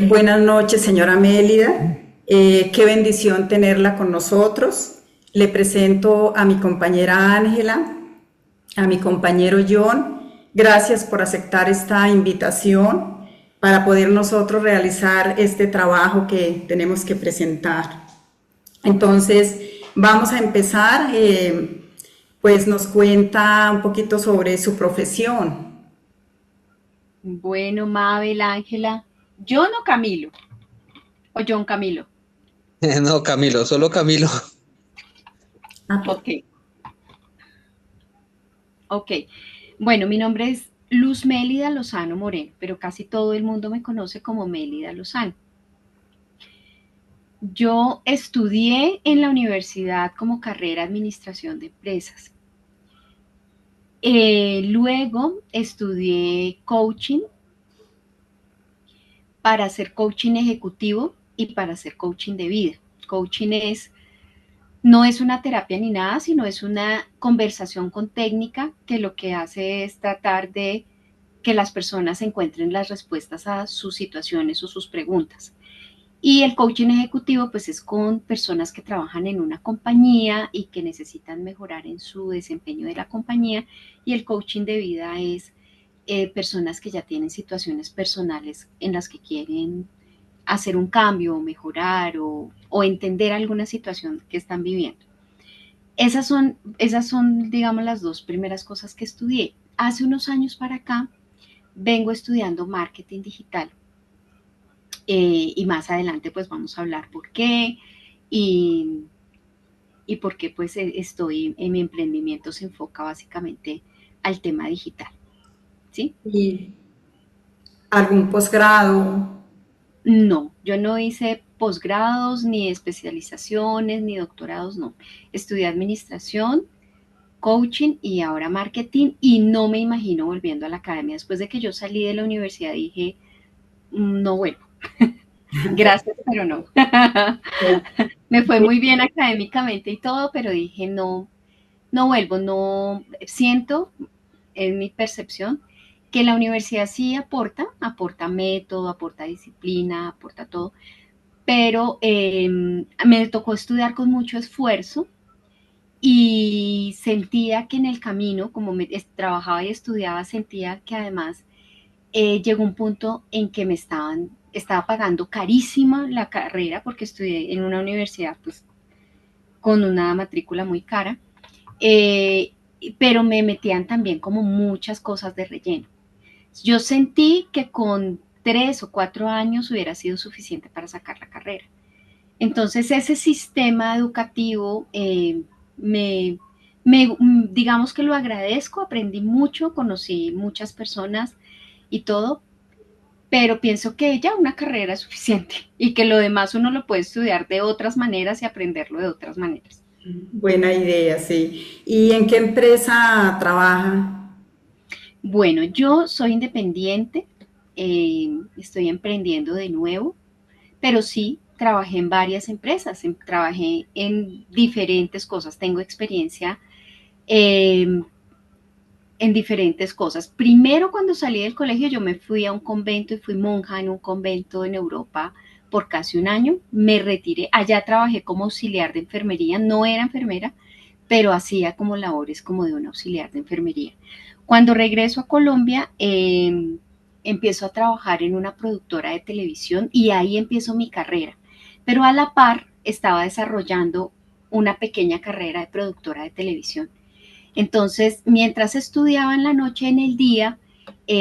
Buenas noches, señora Mélida. Qué bendición tenerla con nosotros. Le presento a mi compañera Ángela, a mi compañero John. Gracias por aceptar esta invitación para poder nosotros realizar este trabajo que tenemos que presentar. Entonces, vamos a empezar. Pues nos cuenta un poquito sobre su profesión. Bueno, Mabel, Ángela, ¿John o Camilo? ¿O John Camilo? No, Camilo, solo Camilo. Ah, pues, Ok, ok. Bueno, mi nombre es Luz Mélida Lozano Moreno, pero casi todo el mundo me conoce como Mélida Lozano. Yo estudié en la universidad como carrera Administración de Empresas. Luego estudié coaching para hacer coaching ejecutivo y para hacer coaching de vida. Coaching no es una terapia ni nada, sino es una conversación con técnica que lo que hace es tratar de que las personas encuentren las respuestas a sus situaciones o sus preguntas. Y el coaching ejecutivo pues es con personas que trabajan en una compañía y que necesitan mejorar en su desempeño de la compañía. Y el coaching de vida es personas que ya tienen situaciones personales en las que quieren hacer un cambio o mejorar o entender alguna situación que están viviendo. Esas son, digamos, las dos primeras cosas que estudié. Hace unos años para acá vengo estudiando marketing digital y más adelante pues vamos a hablar por qué y, y por qué pues estoy en mi emprendimiento se enfoca básicamente al tema digital, ¿sí? ¿y algún posgrado? No, yo no hice posgrados, ni especializaciones, ni doctorados, no. Estudié administración, coaching y ahora marketing y no me imagino volviendo a la academia. Después de que yo salí de la universidad dije, no vuelvo. Gracias, pero no. Me fue muy bien académicamente y todo, pero dije, no, no vuelvo, no siento, es mi percepción, que la universidad sí aporta método, aporta disciplina, aporta todo, pero me tocó estudiar con mucho esfuerzo y sentía que en el camino, como trabajaba y estudiaba, sentía que además llegó un punto en que estaba pagando carísima la carrera porque estudié en una universidad pues con una matrícula muy cara, eh, pero me metían también como muchas cosas de relleno. Yo sentí que con 3 o 4 años hubiera sido suficiente para sacar la carrera. Entonces ese sistema educativo me, digamos que lo agradezco, aprendí mucho, conocí muchas personas y todo, pero pienso que ya una carrera es suficiente y que lo demás uno lo puede estudiar de otras maneras y aprenderlo de otras maneras. Buena idea, sí. ¿Y en qué empresa trabaja? Bueno, yo soy independiente, estoy emprendiendo de nuevo, pero sí trabajé en varias empresas, trabajé en diferentes cosas, tengo experiencia eh, en diferentes cosas. Primero, cuando salí del colegio, yo me fui a un convento y fui monja en un convento en Europa por casi un año. Me retiré, allá trabajé como auxiliar de enfermería, no era enfermera, pero hacía como labores como de un auxiliar de enfermería. Cuando regreso a Colombia, empiezo a trabajar en una productora de televisión y ahí empiezo mi carrera. Pero a la par estaba desarrollando una pequeña carrera de productora de televisión. Entonces, mientras estudiaba en la noche, en el día,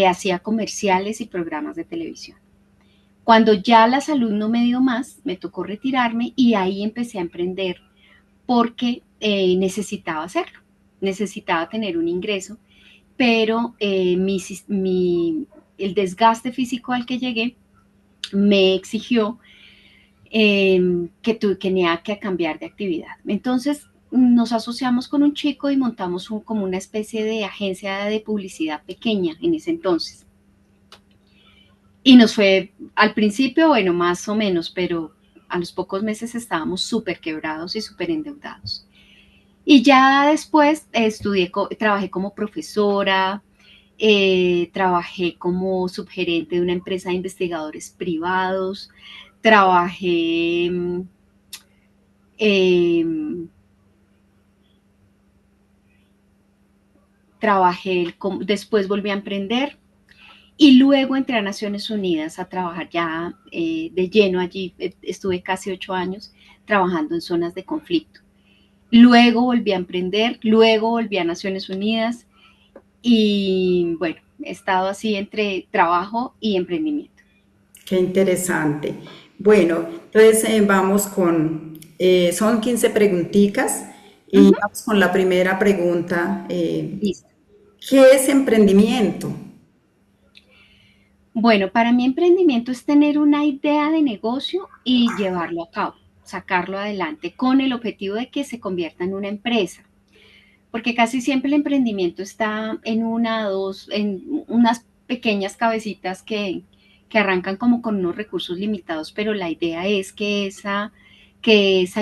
hacía comerciales y programas de televisión. Cuando ya la salud no me dio más, me tocó retirarme y ahí empecé a emprender porque necesitaba hacerlo, necesitaba tener un ingreso, pero el desgaste físico al que llegué me exigió que tenía que cambiar de actividad. Entonces nos asociamos con un chico y montamos como una especie de agencia de publicidad pequeña en ese entonces. Y nos fue al principio, bueno, más o menos, pero a los pocos meses estábamos súper quebrados y súper endeudados. Y ya después trabajé como profesora, trabajé como subgerente de una empresa de investigadores privados, trabajé eh, después volví a emprender y luego entré a Naciones Unidas a trabajar ya de lleno allí. Estuve casi 8 años trabajando en zonas de conflicto. Luego volví a emprender, luego volví a Naciones Unidas y bueno, he estado así entre trabajo y emprendimiento. Qué interesante. Bueno, entonces vamos con, son 15 preguntitas y Ujú. vamos con la primera pregunta. Listo. ¿Qué es emprendimiento? Bueno, para mí emprendimiento es tener una idea de negocio y llevarlo a cabo, sacarlo adelante con el objetivo de que se convierta en una empresa. Porque casi siempre el emprendimiento está en en unas pequeñas cabecitas que arrancan como con unos recursos limitados, pero la idea es que esa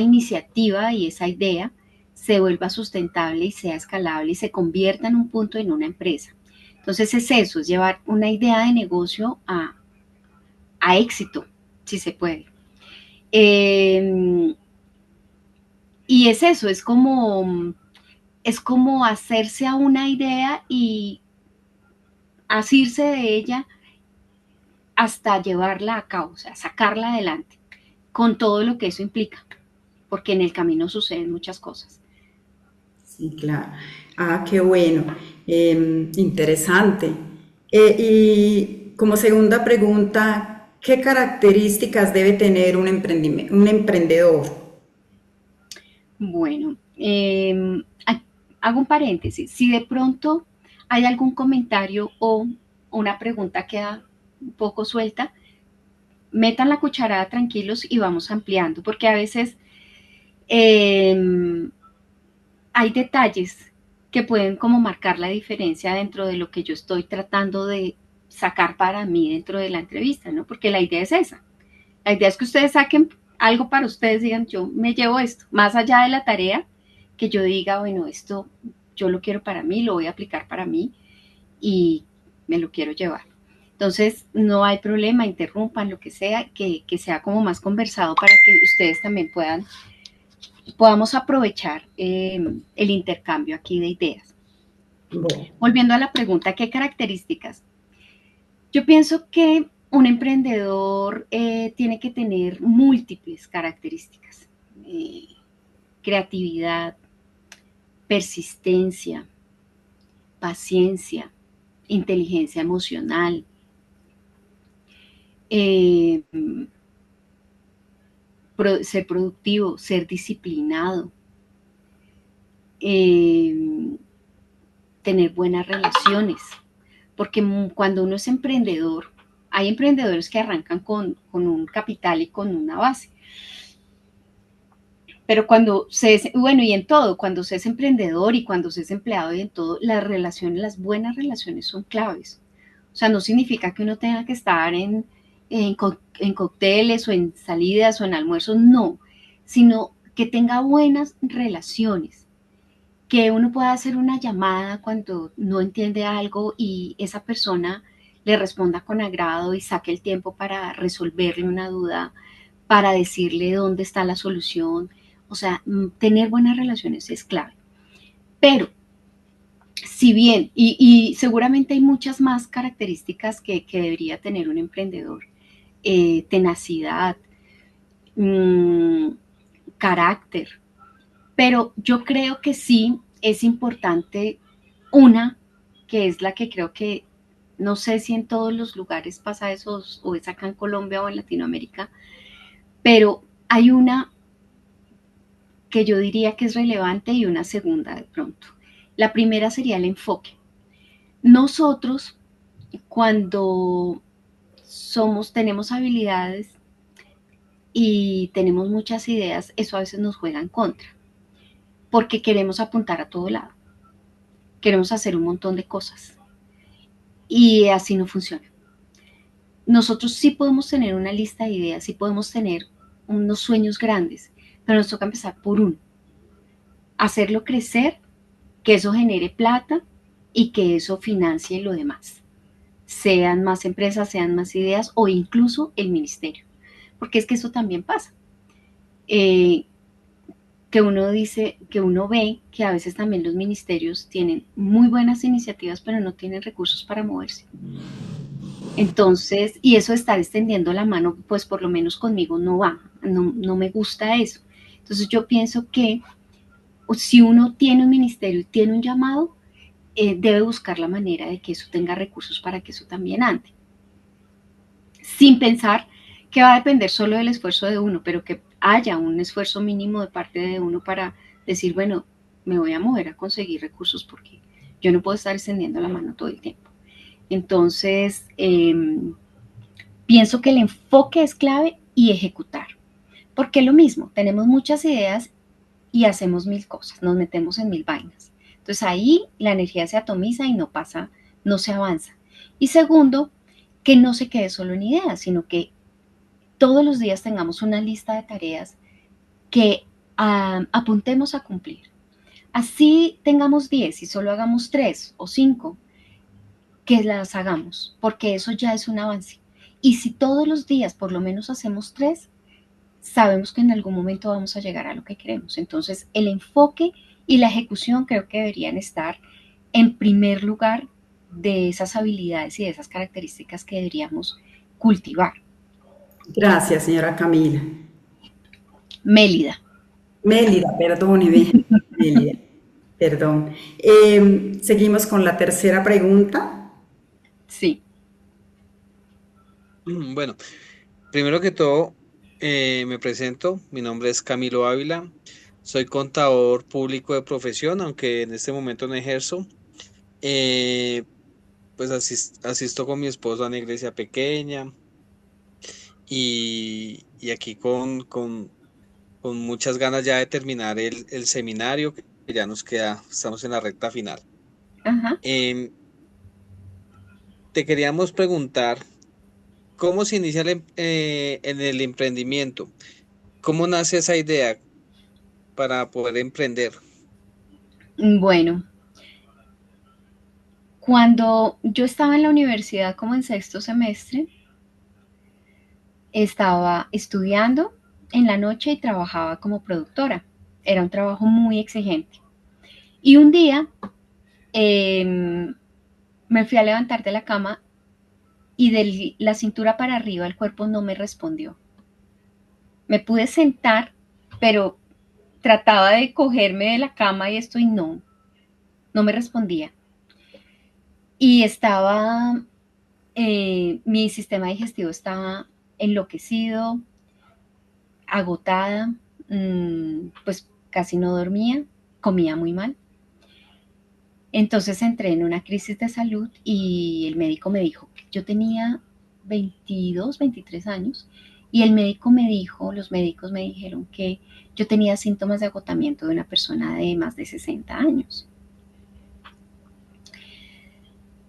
iniciativa y esa idea se vuelva sustentable y sea escalable y se convierta en un punto en una empresa. Entonces es eso, es llevar una idea de negocio a éxito, si se puede. Eh, y es eso, es como hacerse a una idea y asirse de ella hasta llevarla a cabo, o sea, sacarla adelante, con todo lo que eso implica, porque en el camino suceden muchas cosas. Sí, claro. Ah, qué bueno. Interesante. Y como segunda pregunta, ¿qué características debe tener un emprendedor? Bueno, hago un paréntesis. Si de pronto hay algún comentario o una pregunta queda un poco suelta, metan la cucharada tranquilos y vamos ampliando, porque a veces eh, hay detalles que pueden como marcar la diferencia dentro de lo que yo estoy tratando de sacar para mí dentro de la entrevista, ¿no? Porque la idea es esa. La idea es que ustedes saquen algo para ustedes, digan, yo me llevo esto, más allá de la tarea, que yo diga, bueno, esto yo lo quiero para mí, lo voy a aplicar para mí y me lo quiero llevar. Entonces, no hay problema, interrumpan lo que sea, que sea como más conversado para que ustedes también podamos aprovechar el intercambio aquí de ideas. Bueno, Volviendo a la pregunta, ¿qué características? Yo pienso que un emprendedor tiene que tener múltiples características. Eh, Creatividad, persistencia, paciencia, inteligencia emocional, eh, ser productivo, ser disciplinado, eh, tener buenas relaciones, porque cuando uno es emprendedor, hay emprendedores que arrancan con un capital y con una base, pero cuando se es, bueno, y en todo, cuando se es emprendedor y cuando se es empleado y en todo, las relaciones, las buenas relaciones son claves. O sea, no significa que uno tenga que estar en cócteles o en salidas o en almuerzos, no, sino que tenga buenas relaciones, que uno pueda hacer una llamada cuando no entiende algo y esa persona le responda con agrado y saque el tiempo para resolverle una duda, para decirle dónde está la solución. O sea, tener buenas relaciones es clave. Pero, si bien, y seguramente hay muchas más características que debería tener un emprendedor, tenacidad, mmm, carácter, pero yo creo que sí es importante una, que es la que creo que no sé si en todos los lugares pasa eso o es acá en Colombia o en Latinoamérica, pero hay una que yo diría que es relevante y una segunda de pronto. La primera sería el enfoque. Nosotros, cuando tenemos habilidades y tenemos muchas ideas, eso a veces nos juega en contra, porque queremos apuntar a todo lado, queremos hacer un montón de cosas y así no funciona. Nosotros sí podemos tener una lista de ideas, sí podemos tener unos sueños grandes, pero nos toca empezar por uno, hacerlo crecer, que eso genere plata y que eso financie lo demás. Sean más empresas, sean más ideas o incluso el ministerio. Porque es que eso también pasa. Eh, que uno dice, que uno ve que a veces también los ministerios tienen muy buenas iniciativas, pero no tienen recursos para moverse. Entonces, y eso de estar extendiendo la mano, pues por lo menos conmigo no va, no me gusta eso. Entonces yo pienso que si uno tiene un ministerio y tiene un llamado, debe buscar la manera de que eso tenga recursos para que eso también ande. Sin pensar que va a depender solo del esfuerzo de uno, pero que haya un esfuerzo mínimo de parte de uno para decir, bueno, me voy a mover a conseguir recursos porque yo no puedo estar extendiendo la mano todo el tiempo. Entonces, pienso que el enfoque es clave y ejecutar. Porque lo mismo, tenemos muchas ideas y hacemos mil cosas, nos metemos en mil vainas. Entonces ahí la energía se atomiza y no pasa, no se avanza. Y segundo, que no se quede solo en ideas, sino que todos los días tengamos una lista de tareas que apuntemos a cumplir. Así tengamos 10 y solo hagamos 3 o 5, que las hagamos, porque eso ya es un avance. Y si todos los días por lo menos hacemos 3, sabemos que en algún momento vamos a llegar a lo que queremos. Entonces, el enfoque y la ejecución creo que deberían estar en primer lugar de esas habilidades y de esas características que deberíamos cultivar. Gracias, señora Camila. Mélida. Mélida, perdóneme. Mélida, perdón. Seguimos con la tercera pregunta. Sí. Bueno, primero que todo, me presento. Mi nombre es Camilo Ávila. Soy contador público de profesión, aunque en este momento no ejerzo. Eh, pues asisto con mi esposo a una iglesia pequeña y aquí con muchas ganas ya de terminar el seminario, que ya nos queda, estamos en la recta final. Ajá. Em, Te queríamos preguntar, ¿cómo se inicia en el emprendimiento? ¿Cómo nace esa idea para poder emprender? Bueno, cuando yo estaba en la universidad como en sexto semestre, estaba estudiando en la noche y trabajaba como productora. Era un trabajo muy exigente. Y un día eh, me fui a levantar de la cama y de la cintura para arriba el cuerpo no me respondió. Me pude sentar, pero trataba de cogerme de la cama y esto y no me respondía. Y estaba, mi sistema digestivo estaba enloquecido, agotada, pues casi no dormía, comía muy mal. Entonces entré en una crisis de salud y el médico me dijo, yo tenía 22, 23 años y el médico me dijo, los médicos me dijeron que yo tenía síntomas de agotamiento de una persona de más de 60 años.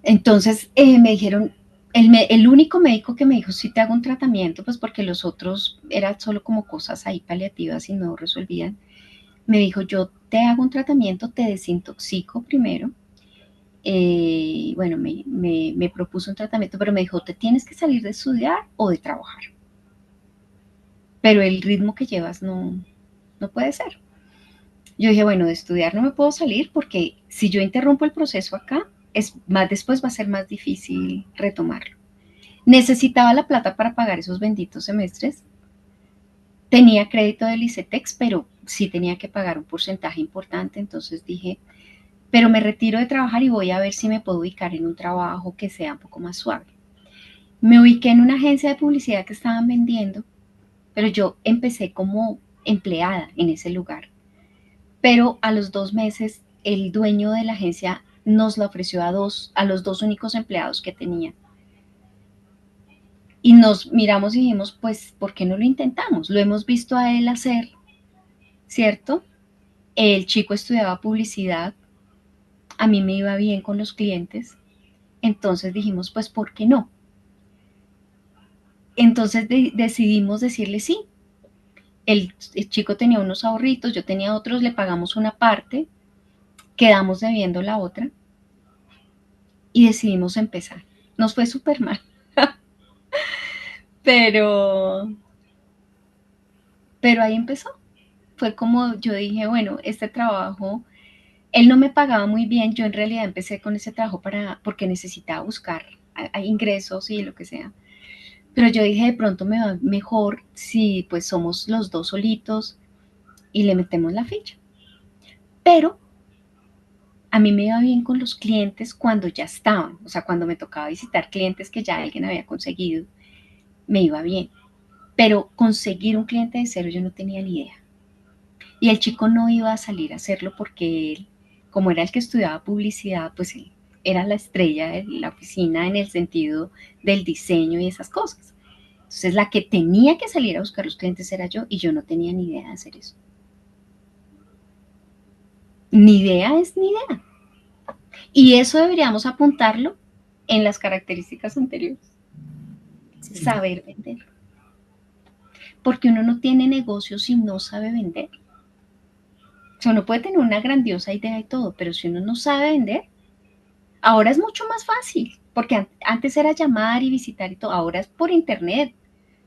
Entonces me dijeron, el único médico que me dijo, si te hago un tratamiento, pues porque los otros eran solo como cosas ahí paliativas y no resolvían, me dijo, yo te hago un tratamiento, te desintoxico primero. Bueno, me propuso un tratamiento, pero me dijo, te tienes que salir de estudiar o de trabajar. Pero el ritmo que llevas no puede ser. Yo dije, bueno, de estudiar no me puedo salir porque si yo interrumpo el proceso acá, después va a ser más difícil retomarlo. Necesitaba la plata para pagar esos benditos semestres. Tenía crédito del ICETEX, pero sí tenía que pagar un porcentaje importante. Entonces dije, pero me retiro de trabajar y voy a ver si me puedo ubicar en un trabajo que sea un poco más suave. Me ubiqué en una agencia de publicidad que estaban vendiendo, pero yo empecé como empleada en ese lugar. Pero a los 2 meses el dueño de la agencia nos la ofreció a los dos únicos empleados que tenía. Y nos miramos y dijimos, pues, ¿por qué no lo intentamos? Lo hemos visto a él hacer, ¿cierto? El chico estudiaba publicidad, a mí me iba bien con los clientes, entonces dijimos, pues, ¿por qué no? Entonces decidimos decirle sí. El chico tenía unos ahorritos, yo tenía otros, le pagamos una parte, quedamos debiendo la otra y decidimos empezar. Nos fue súper mal, pero, pero ahí empezó. Fue como yo dije, bueno, este trabajo, él no me pagaba muy bien, yo en realidad empecé con ese trabajo porque necesitaba buscar ingresos y lo que sea. Pero yo dije, de pronto me va mejor si pues somos los dos solitos y le metemos la ficha. Pero a mí me iba bien con los clientes cuando ya estaban, o sea, cuando me tocaba visitar clientes que ya alguien había conseguido, me iba bien. Pero conseguir un cliente de cero yo no tenía ni idea. Y el chico no iba a salir a hacerlo porque él, como era el que estudiaba publicidad, pues él era la estrella de la oficina en el sentido del diseño y esas cosas. Entonces la que tenía que salir a buscar los clientes era yo y yo no tenía ni idea de hacer eso. Ni idea es ni idea. Y eso deberíamos apuntarlo en las características anteriores. Sí. Saber vender. Porque uno no tiene negocio si no sabe vender. O sea, uno puede tener una grandiosa idea y todo, pero si uno no sabe vender, ahora es mucho más fácil. Porque antes era llamar y visitar y todo, ahora es por internet,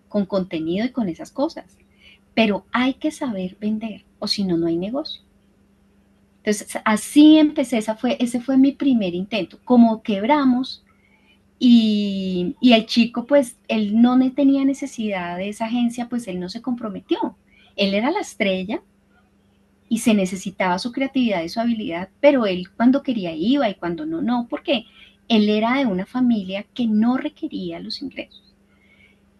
con contenido y con esas cosas. Pero hay que saber vender, o si no, no hay negocio. Entonces, así empecé, ese fue mi primer intento. Como quebramos, y el chico, pues, él no tenía necesidad de esa agencia, pues él no se comprometió. Él era la estrella y se necesitaba su creatividad y su habilidad, pero él cuando quería iba y cuando no, no, porque él era de una familia que no requería los ingresos.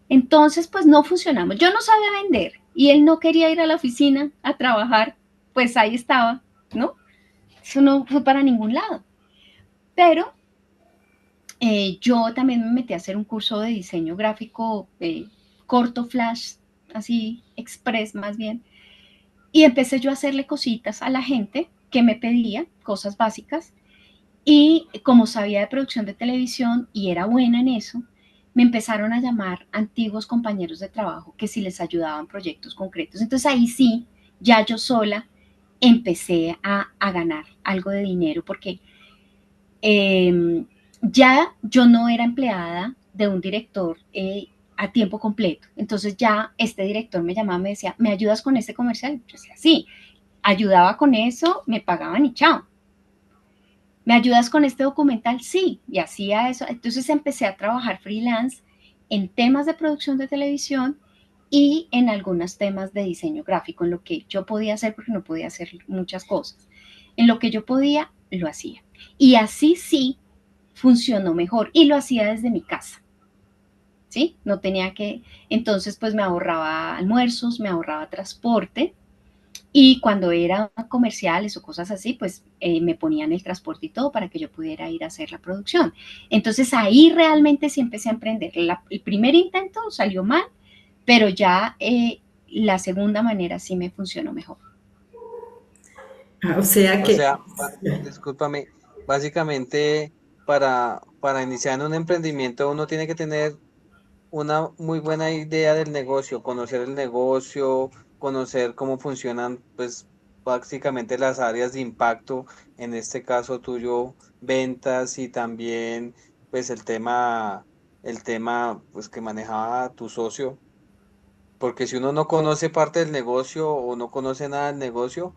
Entonces, pues no funcionamos. Yo no sabía vender y él no quería ir a la oficina a trabajar, pues ahí estaba, ¿no? Eso no fue para ningún lado. Pero yo también me metí a hacer un curso de diseño gráfico corto, flash, así, express más bien, y empecé yo a hacerle cositas a la gente que me pedía, cosas básicas, y como sabía de producción de televisión y era buena en eso, me empezaron a llamar antiguos compañeros de trabajo que si les ayudaban proyectos concretos. Entonces ahí sí, ya yo sola empecé a ganar algo de dinero porque ya yo no era empleada de un director a tiempo completo. Entonces ya este director me llamaba, me decía, ¿me ayudas con este comercial? Yo decía, sí, ayudaba con eso, me pagaban y chao. ¿Me ayudas con este documental? Sí, y hacía eso. Entonces empecé a trabajar freelance en temas de producción de televisión y en algunos temas de diseño gráfico, en lo que yo podía hacer, porque no podía hacer muchas cosas. En lo que yo podía, lo hacía. Y así sí funcionó mejor y lo hacía desde mi casa. ¿Sí? No tenía que, entonces pues me ahorraba almuerzos, me ahorraba transporte y cuando eran comerciales o cosas así, pues me ponían el transporte y todo para que yo pudiera ir a hacer la producción. Entonces ahí realmente sí empecé a emprender. El primer intento salió mal, pero ya la segunda manera sí me funcionó mejor. O sea O que, sea, discúlpame, básicamente para iniciar en un emprendimiento uno tiene que tener una muy buena idea del negocio, conocer el negocio, conocer cómo funcionan, pues básicamente las áreas de impacto, en este caso tuyo, ventas y también pues el tema pues que manejaba tu socio, porque si uno no conoce parte del negocio o no conoce nada del negocio,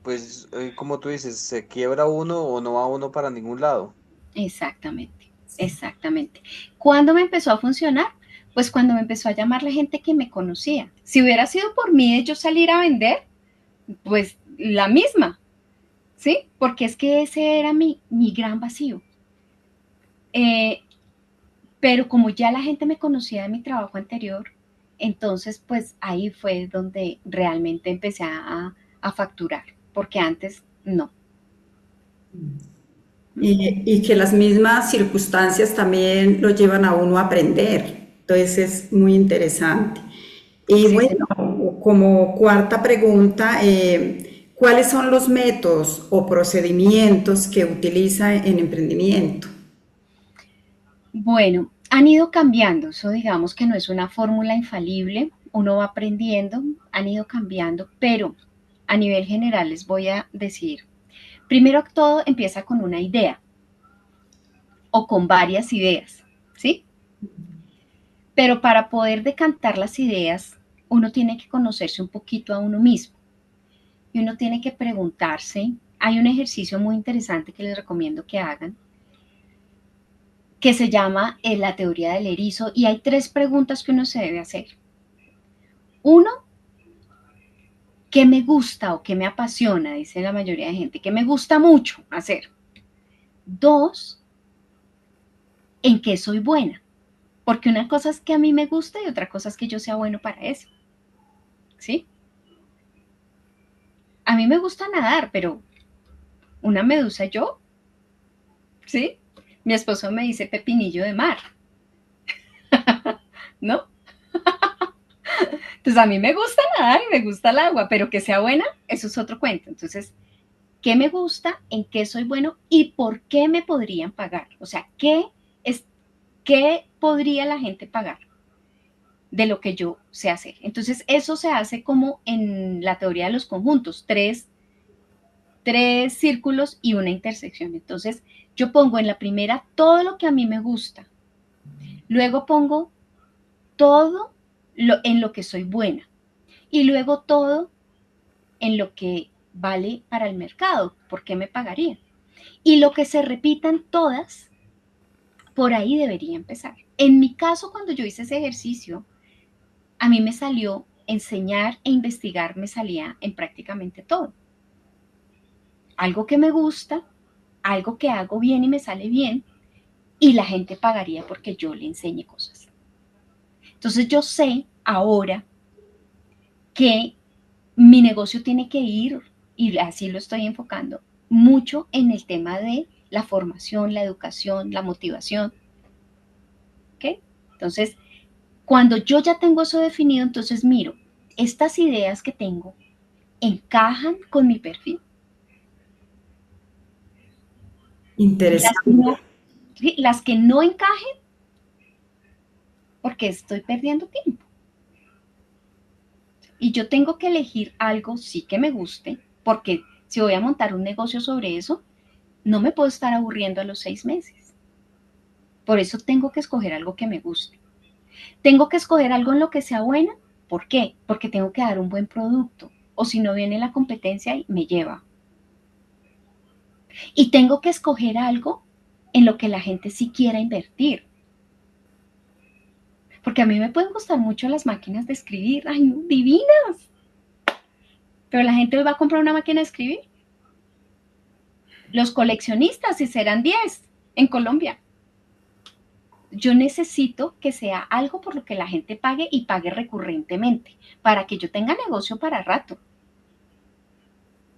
pues como tú dices, se quiebra uno o no va uno para ningún lado. Exactamente, exactamente. ¿Cuándo me empezó a funcionar? Pues cuando me empezó a llamar la gente que me conocía. Si hubiera sido por mí de yo salir a vender, pues la misma, ¿sí? Porque es que ese era mi gran vacío. Eh, pero como ya la gente me conocía de mi trabajo anterior, entonces pues ahí fue donde realmente empecé a facturar, porque antes no. y que las mismas circunstancias también lo llevan a uno a aprender. Entonces es muy interesante. Y Sí, bueno, señor. como cuarta pregunta, ¿cuáles son los métodos o procedimientos que utiliza en emprendimiento? Bueno, han ido cambiando, eso digamos que no es una fórmula infalible, uno va aprendiendo, han ido cambiando, pero a nivel general les voy a decir, Primero que todo empieza con una idea o con varias ideas, ¿sí? Pero para poder decantar las ideas, uno tiene que conocerse un poquito a uno mismo y uno tiene que preguntarse, hay un ejercicio muy interesante que les recomiendo que hagan, que se llama la teoría del erizo, y hay 3 preguntas que uno se debe hacer. Uno, ¿qué me gusta o qué me apasiona? Dice la mayoría de gente, ¿qué me gusta mucho hacer? 2, ¿en qué soy buena? Porque una cosa es que a mí me guste y otra cosa es que yo sea bueno para eso, ¿sí? A mí me gusta nadar, pero una medusa yo, ¿sí? Mi esposo me dice pepinillo de mar, ¿no? Entonces a mí me gusta nadar y me gusta el agua, pero que sea buena, eso es otro cuento. Entonces, ¿qué me gusta? ¿En qué soy bueno? ¿Y por qué me podrían pagar? O sea, ¿qué podría la gente pagar de lo que yo sé hacer? Entonces, eso se hace como en la teoría de los conjuntos, tres círculos y una intersección. Entonces, yo pongo en la primera todo lo que a mí me gusta. Luego pongo todo en lo que soy buena. Y luego todo en lo que vale para el mercado. ¿Por qué me pagarían? Y lo que se repitan todas, por ahí debería empezar. En mi caso, cuando yo hice ese ejercicio, a mí me salió enseñar e investigar, me salía en prácticamente todo. Algo que me gusta, algo que hago bien y me sale bien, y la gente pagaría porque yo le enseñe cosas. Entonces yo sé ahora que mi negocio tiene que ir, y así lo estoy enfocando, mucho en el tema de la formación, la educación, la motivación. ¿Ok? Entonces, cuando yo ya tengo eso definido, entonces miro, estas ideas que tengo encajan con mi perfil. Interesante. Las que no encajen, porque estoy perdiendo tiempo. Y yo tengo que elegir algo sí que me guste, porque si voy a montar un negocio sobre eso, no me puedo estar aburriendo a los 6 meses. Por eso tengo que escoger algo que me guste. Tengo que escoger algo en lo que sea buena. ¿Por qué? Porque tengo que dar un buen producto. O si no, viene la competencia y me lleva. Y tengo que escoger algo en lo que la gente sí quiera invertir. Porque a mí me pueden gustar mucho las máquinas de escribir. ¡Ay, no, divinas! Pero la gente hoy va a comprar una máquina de escribir. Los coleccionistas, si serán 10 en Colombia. Yo necesito que sea algo por lo que la gente pague y pague recurrentemente, para que yo tenga negocio para rato.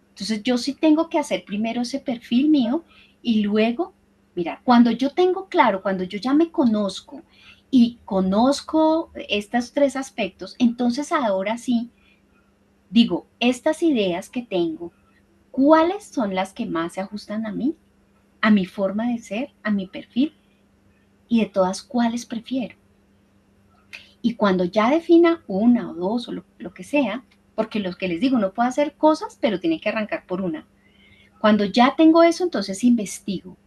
Entonces yo sí tengo que hacer primero ese perfil mío y luego, mira, cuando yo tengo claro, cuando yo ya me conozco y conozco estos 3 aspectos, entonces ahora sí digo, estas ideas que tengo, ¿cuáles son las que más se ajustan a mí, a mi forma de ser, a mi perfil? Y de todas, ¿cuáles prefiero? Y cuando ya defina una o dos o lo que sea, porque lo que les digo, uno puede hacer cosas, pero tiene que arrancar por una. Cuando ya tengo eso, entonces investigo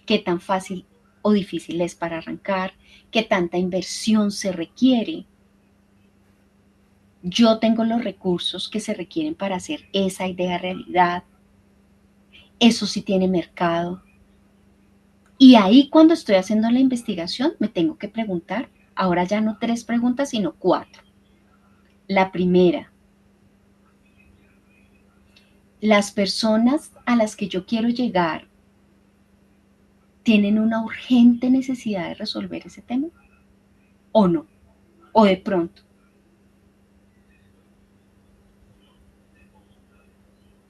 qué tan fácil o difícil es para arrancar, qué tanta inversión se requiere. Yo tengo los recursos que se requieren para hacer esa idea realidad. Eso sí tiene mercado. Y ahí cuando estoy haciendo la investigación me tengo que preguntar, ahora ya no 3 preguntas, sino 4. La primera, las personas a las que yo quiero llegar tienen una urgente necesidad de resolver ese tema o no, o de pronto.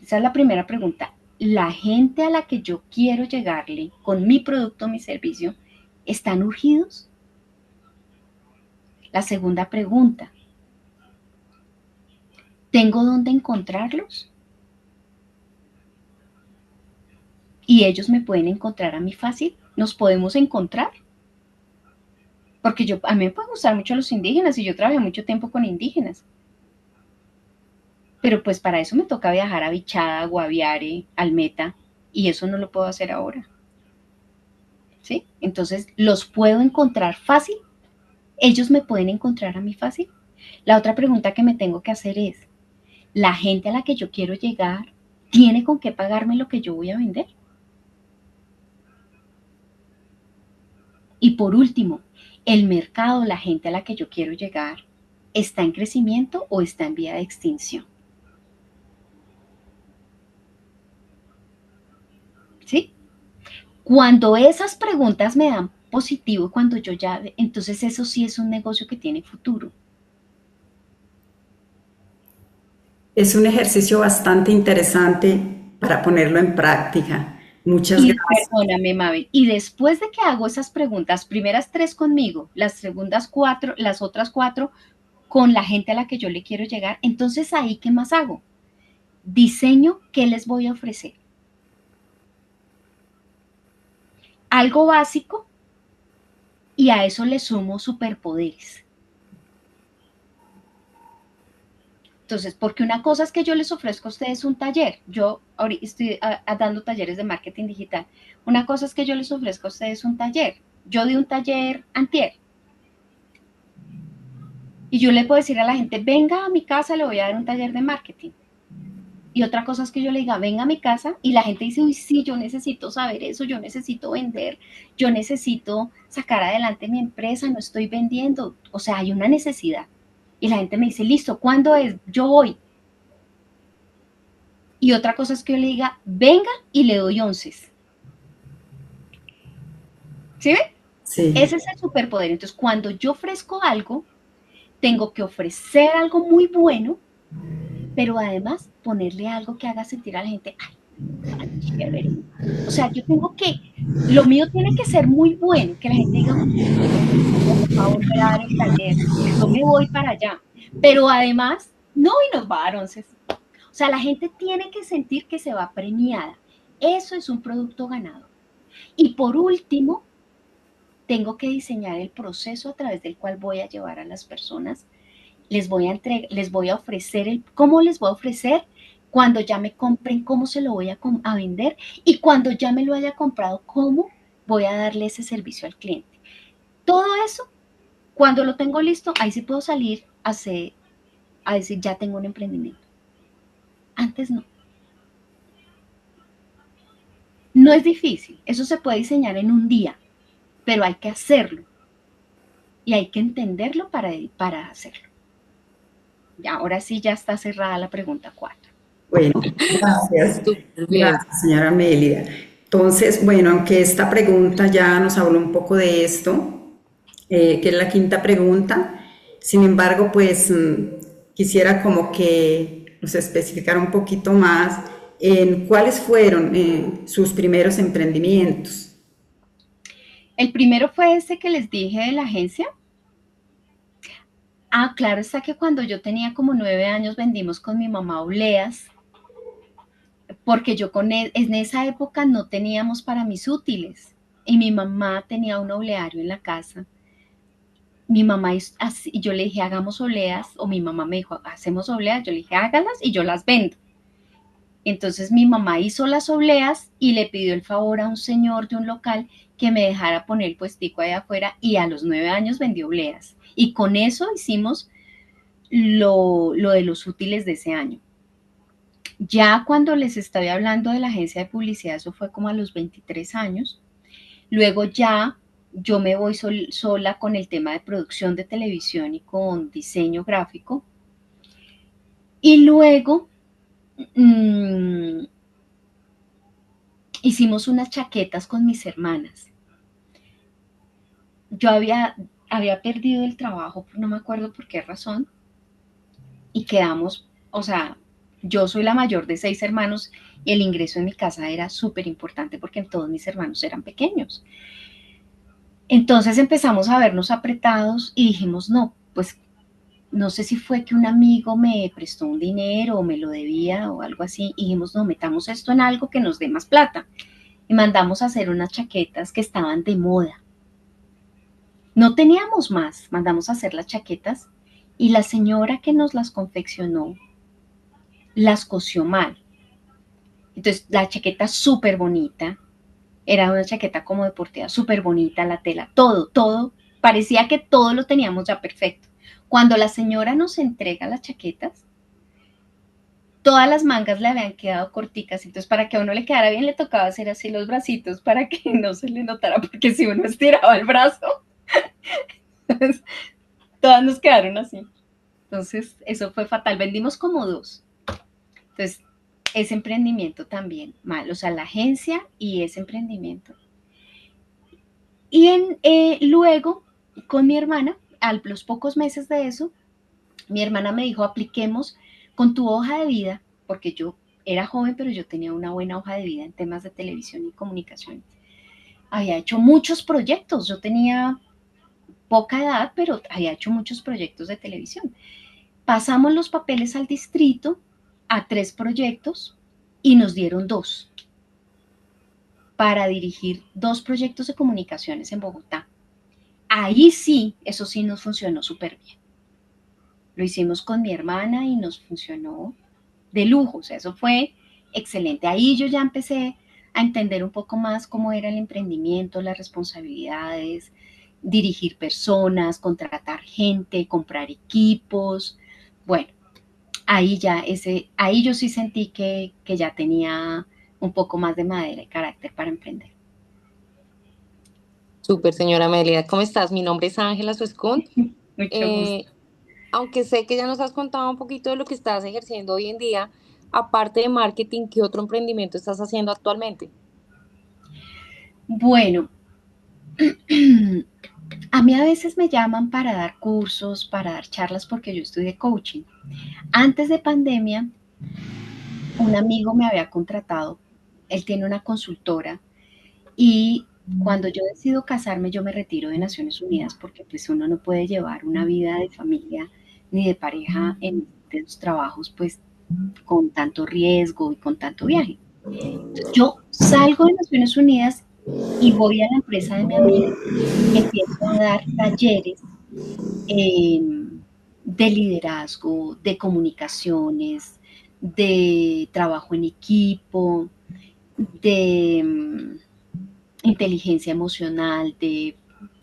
Esa es la primera pregunta. ¿La gente a la que yo quiero llegarle con mi producto o mi servicio están urgidos? La segunda pregunta, ¿tengo dónde encontrarlos? ¿Y ellos me pueden encontrar a mí fácil? ¿Nos podemos encontrar? Porque a mí me pueden gustar mucho los indígenas y yo trabajé mucho tiempo con indígenas. pero pues para eso me toca viajar a Bichada, Guaviare, Almeta, y eso no lo puedo hacer ahora, ¿sí? Entonces, ¿los puedo encontrar fácil? ¿Ellos me pueden encontrar a mí fácil? La otra pregunta que me tengo que hacer es, ¿la gente a la que yo quiero llegar tiene con qué pagarme lo que yo voy a vender? Y por último, ¿el mercado, la gente a la que yo quiero llegar, está en crecimiento o está en vía de extinción? ¿Sí? Cuando esas preguntas me dan positivo, cuando yo ya, entonces eso sí es un negocio que tiene futuro. Es un ejercicio bastante interesante para ponerlo en práctica. Muchas Y gracias. perdóname, Mabel, y después de que hago esas preguntas, primeras 3 conmigo, las segundas 4, las otras 4 con la gente a la que yo le quiero llegar, entonces ahí, ¿qué más hago? Diseño qué les voy a ofrecer. Algo básico y a eso le sumo superpoderes. Entonces, porque una cosa es que yo les ofrezco a ustedes un taller, yo ahorita estoy dando talleres de marketing digital, una cosa es que yo les ofrezco a ustedes un taller, yo di un taller antier, y yo le puedo decir a la gente, venga a mi casa, le voy a dar un taller de marketing. Y otra cosa es que yo le diga, venga a mi casa, y la gente dice, uy, sí, yo necesito saber eso, yo necesito vender, yo necesito sacar adelante mi empresa, no estoy vendiendo. O sea, hay una necesidad. Y la gente me dice, listo, ¿cuándo es? Yo voy. Y otra cosa es que yo le diga, venga y le doy onces. ¿Sí ve? Sí. Ese es el superpoder. Entonces, cuando yo ofrezco algo, tengo que ofrecer algo muy bueno, pero además ponerle algo que haga sentir a la gente, ay, tan chévere. O sea, yo tengo que, lo mío tiene que ser muy bueno, que la gente diga, va a volver a dar el taller, yo me voy para allá. Pero además, no, y nos va a dar onces. O sea, la gente tiene que sentir que se va premiada. Eso es un producto ganado. Y por último, tengo que diseñar el proceso a través del cual voy a llevar a las personas. Les voy a ofrecer cómo les voy a ofrecer cuando ya me compren, cómo se lo voy a vender y cuando ya me lo haya comprado, cómo voy a darle ese servicio al cliente. Todo eso, cuando lo tengo listo, ahí sí puedo salir a decir, ya tengo un emprendimiento. Antes no. No es difícil, eso se puede diseñar en un día, pero hay que hacerlo y hay que entenderlo para hacerlo. Ya, ahora sí ya está cerrada la pregunta 4. Bueno, gracias. Súper bien. Gracias, señora Mélida. Entonces, bueno, aunque esta pregunta ya nos habló un poco de esto, que es la quinta pregunta, sin embargo, pues quisiera como que nos especificara un poquito más en cuáles fueron sus primeros emprendimientos. El primero fue ese que les dije de la agencia. Ah, claro está que cuando yo tenía como 9 años vendimos con mi mamá obleas, porque yo en esa época no teníamos para mis útiles y mi mamá tenía un obleario en la casa. Mi mamá, yo le dije, hagamos obleas, o mi mamá me dijo, hacemos obleas, yo le dije, hágalas y yo las vendo. Entonces mi mamá hizo las obleas y le pidió el favor a un señor de un local que me dejara poner el puestico allá afuera y a los 9 años vendió obleas. Y con eso hicimos lo de los útiles de ese año. Ya cuando les estoy hablando de la agencia de publicidad, eso fue como a los 23 años. Luego ya yo me voy sola con el tema de producción de televisión y con diseño gráfico. Y luego hicimos unas chaquetas con mis hermanas. Yo había perdido el trabajo, no me acuerdo por qué razón, y quedamos, o sea, yo soy la mayor de 6 hermanos y el ingreso en mi casa era súper importante porque todos mis hermanos eran pequeños. Entonces empezamos a vernos apretados y dijimos, no, pues no sé si fue que un amigo me prestó un dinero o me lo debía o algo así, y dijimos, no, metamos esto en algo que nos dé más plata. Y mandamos a hacer unas chaquetas que estaban de moda. No teníamos más, mandamos a hacer las chaquetas y la señora que nos las confeccionó las cosió mal. Entonces la chaqueta súper bonita, era una chaqueta como deportiva, súper bonita, la tela, todo, parecía que todo lo teníamos ya perfecto. Cuando la señora nos entrega las chaquetas, todas las mangas le habían quedado corticas, entonces para que a uno le quedara bien le tocaba hacer así los bracitos para que no se le notara, porque si uno estiraba el brazo, todas nos quedaron así. Entonces eso fue fatal, vendimos como dos. Entonces ese emprendimiento también mal, o sea, la agencia y ese emprendimiento. Y luego, con mi hermana, a los pocos meses de eso, mi hermana me dijo, apliquemos con tu hoja de vida, porque yo era joven, pero yo tenía una buena hoja de vida en temas de televisión y comunicación. Había hecho muchos proyectos, yo tenía poca edad, pero había hecho muchos proyectos de televisión. Pasamos los papeles al distrito, a 3 proyectos, y nos dieron 2 para dirigir 2 proyectos de comunicaciones en Bogotá. Ahí sí, eso sí nos funcionó súper bien. Lo hicimos con mi hermana y nos funcionó de lujo, o sea, eso fue excelente. Ahí yo ya empecé a entender un poco más cómo era el emprendimiento, las responsabilidades, dirigir personas, contratar gente, comprar equipos. Bueno, ahí yo sí sentí que ya tenía un poco más de madera y carácter para emprender. Súper, señora Amelia. ¿Cómo estás? Mi nombre es Ángela Suescún. Mucho gusto. Eh, Aunque sé que ya nos has contado un poquito de lo que estás ejerciendo hoy en día, aparte de marketing, ¿qué otro emprendimiento estás haciendo actualmente? Bueno, a mí a veces me llaman para dar cursos, para dar charlas, porque yo estudié coaching. Antes de pandemia, un amigo me había contratado, él tiene una consultora y cuando yo decido casarme, yo me retiro de Naciones Unidas porque pues uno no puede llevar una vida de familia ni de pareja en los trabajos pues con tanto riesgo y con tanto viaje. Yo salgo de Naciones Unidas y voy a la empresa de mi amigo y empiezo a dar talleres eh, de liderazgo, de comunicaciones, de trabajo en equipo, de inteligencia emocional, de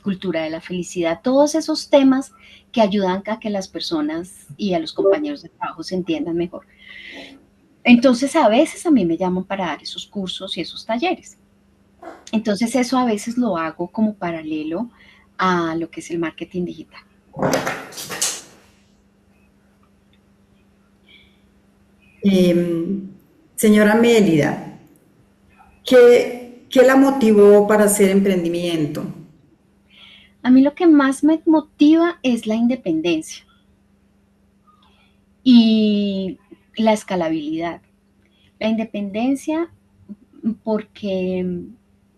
cultura de la felicidad, todos esos temas que ayudan a que las personas y a los compañeros de trabajo se entiendan mejor. Entonces, a veces a mí me llaman para dar esos cursos y esos talleres. Entonces, eso a veces lo hago como paralelo a lo que es el marketing digital. Señora Mélida, ¿qué la motivó para hacer emprendimiento? A mí lo que más me motiva es la independencia y la escalabilidad. La independencia porque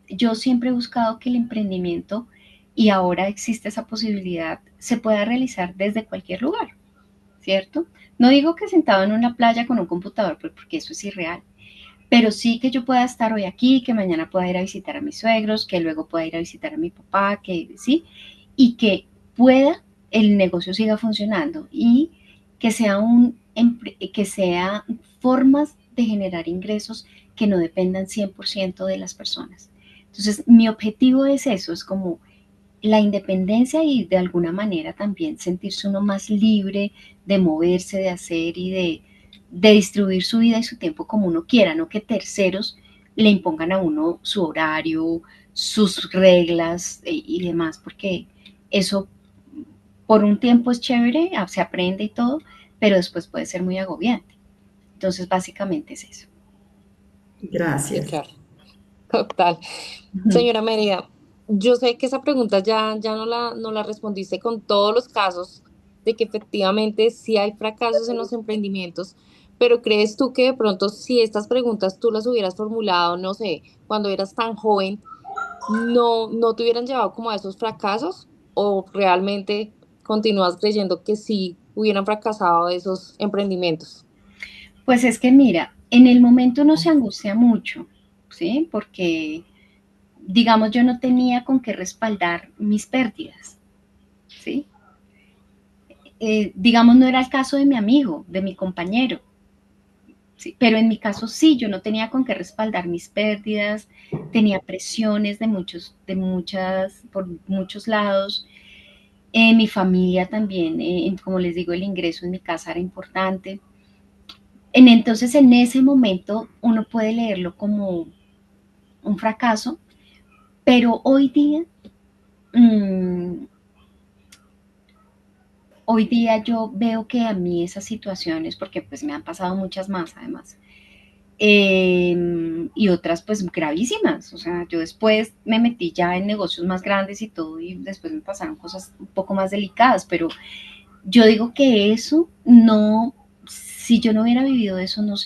yo siempre he buscado que el emprendimiento, y ahora existe esa posibilidad, se pueda realizar desde cualquier lugar, ¿cierto? No digo que sentado en una playa con un computador, porque eso es irreal, pero sí que yo pueda estar hoy aquí, que mañana pueda ir a visitar a mis suegros, que luego pueda ir a visitar a mi papá, que sí, y que pueda el negocio siga funcionando y que sea que sea formas de generar ingresos que no dependan 100% de las personas. Entonces, mi objetivo es eso, es como la independencia y de alguna manera también sentirse uno más libre de moverse, de hacer y de distribuir su vida y su tiempo como uno quiera, no que terceros le impongan a uno su horario, sus reglas y demás, porque eso por un tiempo es chévere, se aprende y todo, pero después puede ser muy agobiante. Entonces, básicamente es eso. Sí, Gracias. claro. Total. Señora Mérida, yo sé que esa pregunta ya no la respondiste con todos los casos de que efectivamente sí hay fracasos en los emprendimientos, pero ¿crees tú que de pronto si estas preguntas tú las hubieras formulado, no sé, cuando eras tan joven, no te hubieran llevado como a esos fracasos? ¿O realmente continúas creyendo que sí hubieran fracasado esos emprendimientos? Pues es que mira, en el momento uno se angustia mucho, ¿sí? Porque, digamos, yo no tenía con qué respaldar mis pérdidas, ¿sí? Digamos, no era el caso de mi amigo, de mi compañero. Sí, pero en mi caso sí, yo no tenía con qué respaldar mis pérdidas, tenía presiones por muchos lados. Mi familia también, como les digo, el ingreso en mi casa era importante. Entonces, en ese momento, uno puede leerlo como un fracaso, pero mmm, hoy día yo veo que a mí esas situaciones, porque pues me han pasado muchas más además, y otras pues gravísimas, o sea, yo después me metí ya en negocios más grandes y todo, y después me pasaron cosas un poco más delicadas, pero yo digo que eso no, si yo no hubiera vivido eso, no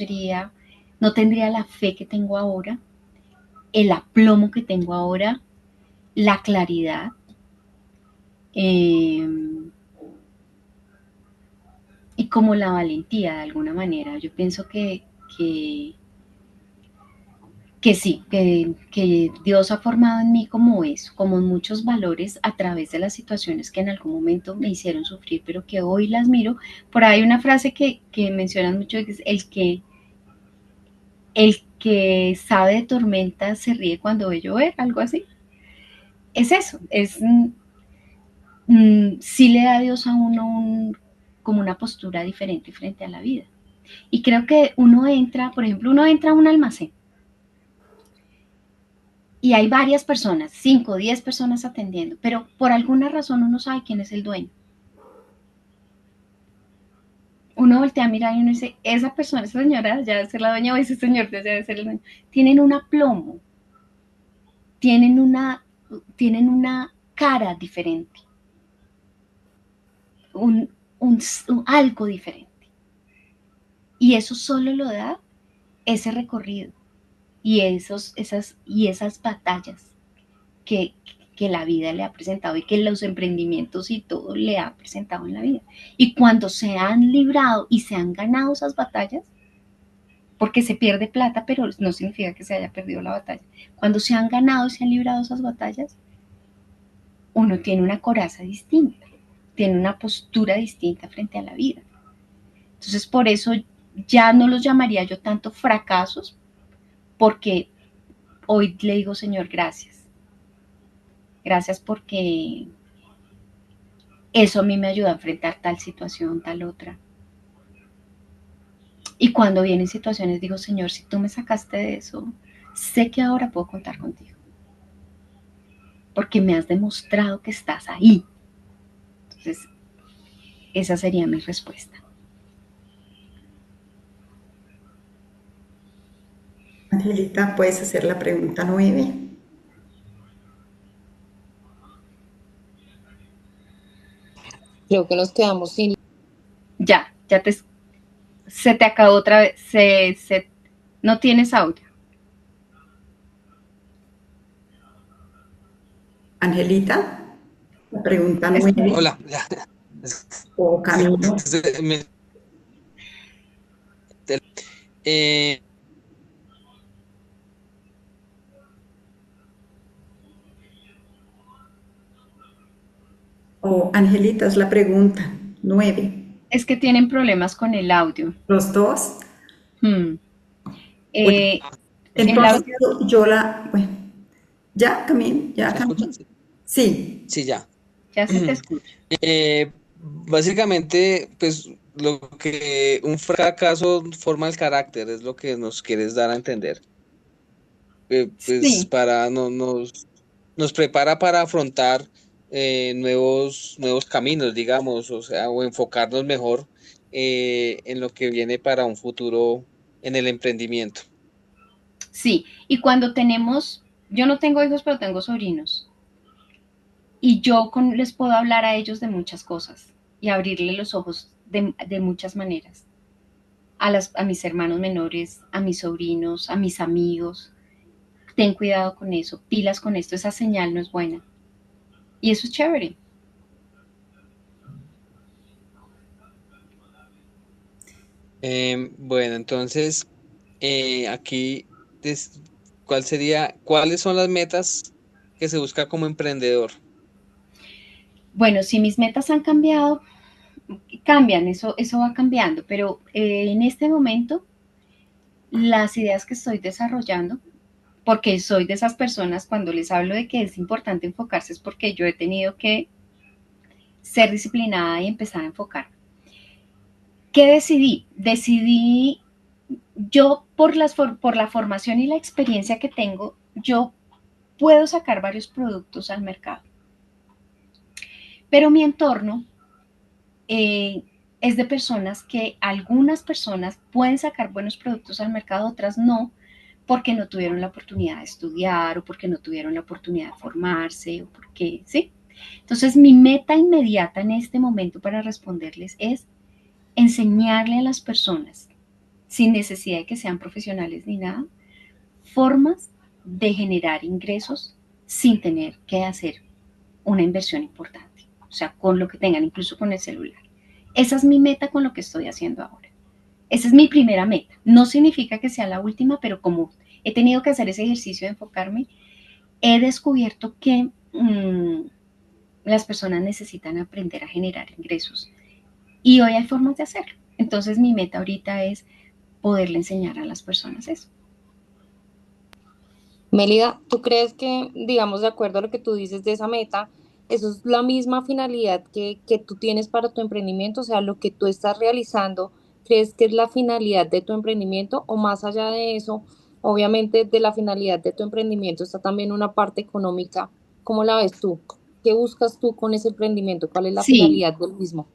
tendría la fe que tengo ahora, el aplomo que tengo ahora, la claridad, eh, y como la valentía de alguna manera. Yo pienso que, que sí, que Dios ha formado en mí como eso, como muchos valores a través de las situaciones que en algún momento me hicieron sufrir, pero que hoy las miro. Por ahí hay una frase que mencionan mucho, que es el que sabe de tormenta se ríe cuando ve llover, algo así. Es eso, sí le da a Dios a uno como una postura diferente frente a la vida. Y creo que uno entra, por ejemplo, uno entra a un almacén y hay varias personas, 5 o 10 personas atendiendo, pero por alguna razón uno sabe quién es el dueño. Uno voltea a mirar y uno dice, esa persona, esa señora ya debe ser la dueña o ese señor ya debe ser el dueño. Tienen un aplomo, tienen una, tienen una cara diferente, un, algo diferente. Y eso solo lo da ese recorrido y esas batallas que, que la vida le ha presentado y que los emprendimientos y todo le ha presentado en la vida. Y cuando se han librado y se han ganado esas batallas, porque se pierde plata, pero no significa que se haya perdido la batalla. Cuando se han ganado y se han librado esas batallas, uno tiene una coraza distinta, tiene una postura distinta frente a la vida. Entonces, por eso ya no los llamaría yo tanto fracasos, porque hoy le digo, Señor, gracias. Gracias porque eso a mí me ayuda a enfrentar tal situación, tal otra. Y cuando vienen situaciones digo, Señor, si tú me sacaste de eso, sé que ahora puedo contar contigo. Porque me has demostrado que estás ahí. Entonces, esa sería mi respuesta. Angelita, puedes hacer la pregunta 9. Creo que nos quedamos sin... Ya se te acabó otra vez, no tienes audio. Angelita, la pregunta 9. Hola, ya. O Camilo. Eh, O Angelita, es la pregunta 9. Es que tienen problemas con el audio. Los dos. Hmm. Bueno, El entonces audio bueno, ya, Camilo, ya, ¿se escuchan? Camilo. Sí. Sí, ya. ya se te escucha. Básicamente, pues lo que un fracaso forma el carácter es lo que nos quieres dar a entender. Pues Sí, nos prepara para afrontar nuevos caminos, digamos, o sea, o enfocarnos mejor en lo que viene para un futuro en el emprendimiento. sí. Y cuando yo no tengo hijos, pero tengo sobrinos. Y yo les puedo hablar a ellos de muchas cosas y abrirle los ojos de muchas maneras. A mis hermanos menores, a mis sobrinos, a mis amigos. Ten cuidado con eso, pilas con esto, esa señal no es buena. Y eso es chévere. Bueno, entonces, aquí, des- cuáles son las metas que se busca como emprendedor? Bueno, si mis metas han cambian, eso va cambiando, pero en este momento las ideas que estoy desarrollando, porque soy de esas personas cuando les hablo de que es importante enfocarse, es porque yo he tenido que ser disciplinada y empezar a enfocar. ¿Qué decidí? Decidí, yo por la formación y la experiencia que tengo, yo puedo sacar varios productos al mercado. Pero mi entorno es de personas que algunas personas pueden sacar buenos productos al mercado, otras no, porque no tuvieron la oportunidad de estudiar o porque no tuvieron la oportunidad de formarse o porque, ¿sí? Entonces, mi meta inmediata en este momento para responderles es enseñarle a las personas, sin necesidad de que sean profesionales ni nada, formas de generar ingresos sin tener que hacer una inversión importante. O sea, con lo que tengan, incluso con el celular. Esa es mi meta con lo que estoy haciendo ahora. Esa es mi primera meta. No significa que sea la última, pero como he tenido que hacer ese ejercicio de enfocarme, he descubierto que las personas necesitan aprender a generar ingresos. Y hoy hay formas de hacerlo. Entonces mi meta ahorita es poderle enseñar a las personas eso. Mélida, ¿tú crees que, digamos, de acuerdo a lo que tú dices de esa meta, eso es la misma finalidad que tú tienes para tu emprendimiento? O sea, lo que tú estás realizando, ¿crees que es la finalidad de tu emprendimiento? O más allá de eso, obviamente de la finalidad de tu emprendimiento está también una parte económica. ¿Cómo la ves tú? ¿Qué buscas tú con ese emprendimiento? ¿Cuál es la Sí, finalidad del mismo?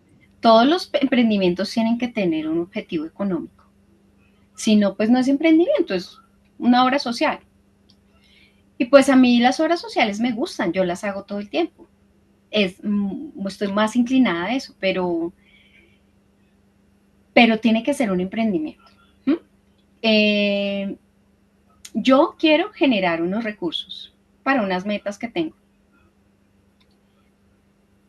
todos los emprendimientos tienen que tener un objetivo económico. Si no, pues no es emprendimiento, es una obra social. Y pues a mí las obras sociales me gustan, yo las hago todo el tiempo. Estoy más inclinada a eso, pero tiene que ser un emprendimiento. ¿Mm? Eh, yo quiero generar unos recursos para unas metas que tengo,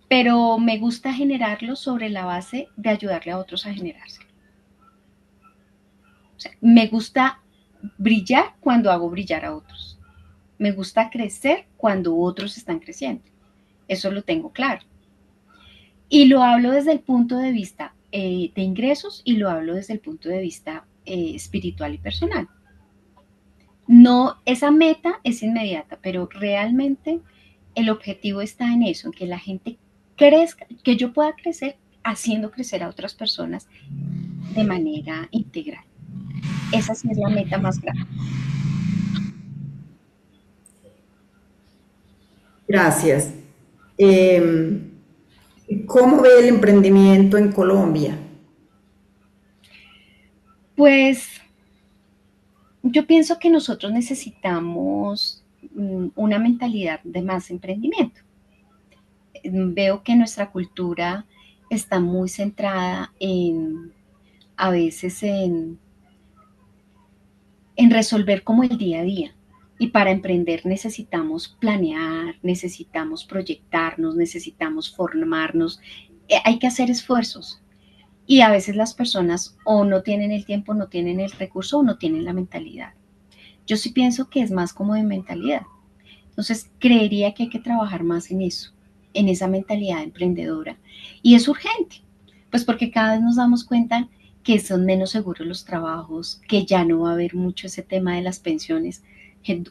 pero me gusta generarlos sobre la base de ayudarle a otros a generárselo. O sea, me gusta brillar cuando hago brillar a otros. Me gusta crecer cuando otros están creciendo. Eso lo tengo claro. Y lo hablo desde el punto de vista de ingresos y lo hablo desde el punto de vista espiritual y personal. No, esa meta es inmediata, pero realmente el objetivo está en eso, en que la gente crezca, que yo pueda crecer haciendo crecer a otras personas de manera integral. Esa sí es la meta más grande. Gracias. Eh, ¿Cómo ve el emprendimiento en Colombia? Pues yo pienso que nosotros necesitamos una mentalidad de más emprendimiento. Veo que nuestra cultura está muy centrada a veces en resolver como el día a día. Y para emprender necesitamos planear, necesitamos proyectarnos, necesitamos formarnos, hay que hacer esfuerzos. Y a veces las personas o no tienen el tiempo, no tienen el recurso o no tienen la mentalidad. Yo sí pienso que es más como de mentalidad. Entonces, creería que hay que trabajar más en eso, en esa mentalidad emprendedora. Y es urgente, pues porque cada vez nos damos cuenta que son menos seguros los trabajos, que ya no va a haber mucho ese tema de las pensiones.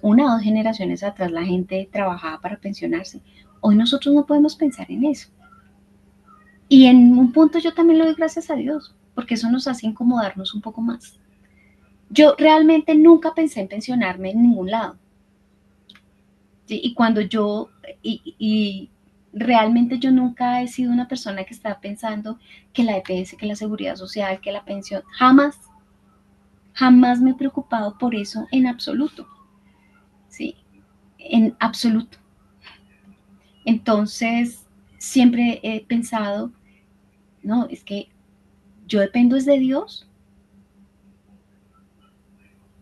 Una o dos generaciones atrás la gente trabajaba para pensionarse. Hoy nosotros no podemos pensar en eso. Y en un punto yo también le doy gracias a Dios, porque eso nos hace incomodarnos un poco más. Yo realmente nunca pensé en pensionarme en ningún lado. ¿Sí? Y cuando y realmente yo nunca he sido una persona que está pensando que la EPS, que la seguridad social, que la pensión, jamás, jamás me he preocupado por eso en absoluto, ¿sí? En absoluto. Entonces, siempre he pensado, no, es que yo dependo es de Dios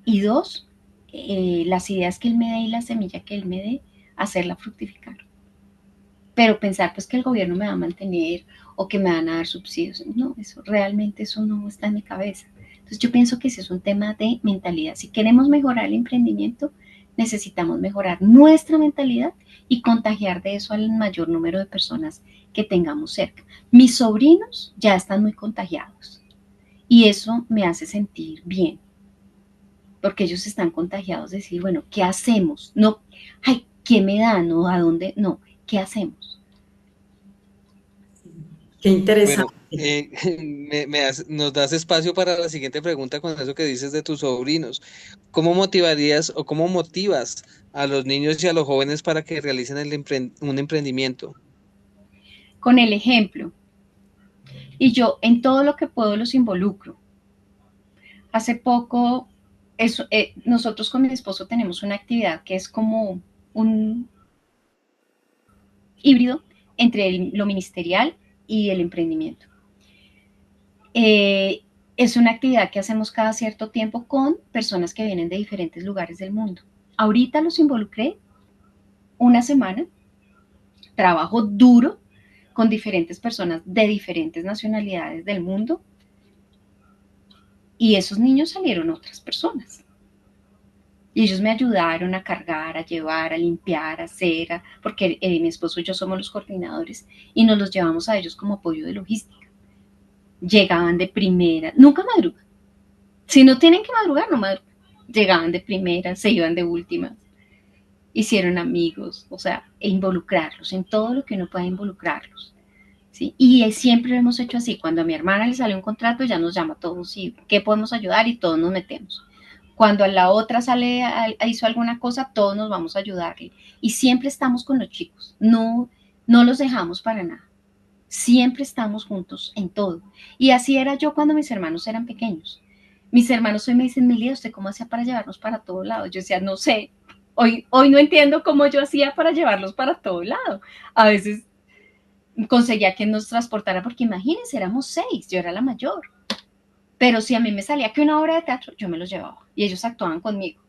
y dos, las ideas que Él me dé y la semilla que Él me dé, hacerla fructificar. Pero pensar pues que el gobierno me va a mantener o que me van a dar subsidios, no, eso realmente eso no está en mi cabeza. Entonces yo pienso que ese es un tema de mentalidad. Si queremos mejorar el emprendimiento, necesitamos mejorar nuestra mentalidad y contagiar de eso al mayor número de personas que tengamos cerca. Mis sobrinos ya están muy contagiados y eso me hace sentir bien. porque ellos están contagiados de decir, bueno, ¿qué hacemos? No, ay, ¿qué me da? No, ¿a dónde? No, ¿qué hacemos? Qué interesante. Bueno, nos das espacio para la siguiente pregunta con eso que dices de tus sobrinos. ¿Cómo motivarías o cómo motivas a los niños y a los jóvenes para que realicen un emprendimiento? Con el ejemplo. Y yo en todo lo que puedo los involucro. Hace poco, nosotros con mi esposo tenemos una actividad que es como un híbrido entre lo ministerial y el emprendimiento. Es una actividad que hacemos cada cierto tiempo con personas que vienen de diferentes lugares del mundo. Ahorita los involucré una semana, trabajo duro con diferentes personas de diferentes nacionalidades del mundo, y esos niños salieron otras personas. Y ellos me ayudaron a cargar, a llevar, a limpiar, a hacer, porque mi esposo y yo somos los coordinadores y nos los llevamos a ellos como apoyo de logística. Llegaban de primera, nunca madrugan. Si no tienen que madrugar, no madrugan. Llegaban de primera, se iban de últimas. Hicieron amigos, o sea, e involucrarlos en todo lo que uno pueda involucrarlos. ¿Sí? Y siempre lo hemos hecho así. Cuando a mi hermana le sale un contrato, ya nos llama a todos y ¿qué podemos ayudar? Y todos nos metemos. Cuando a la otra hizo alguna cosa, todos nos vamos a ayudarle. Y siempre estamos con los chicos, no los dejamos para nada. Siempre estamos juntos en todo. Y así era yo cuando mis hermanos eran pequeños. Mis hermanos hoy me dicen, Melia, ¿usted cómo hacía para llevarnos para todo lado? Yo decía, no sé, hoy no entiendo cómo yo hacía para llevarlos para todo lado. A veces conseguía que nos transportara, porque imagínense, éramos 6, yo era la mayor. Pero si a mí me salía que una obra de teatro, yo me los llevaba y ellos actuaban conmigo.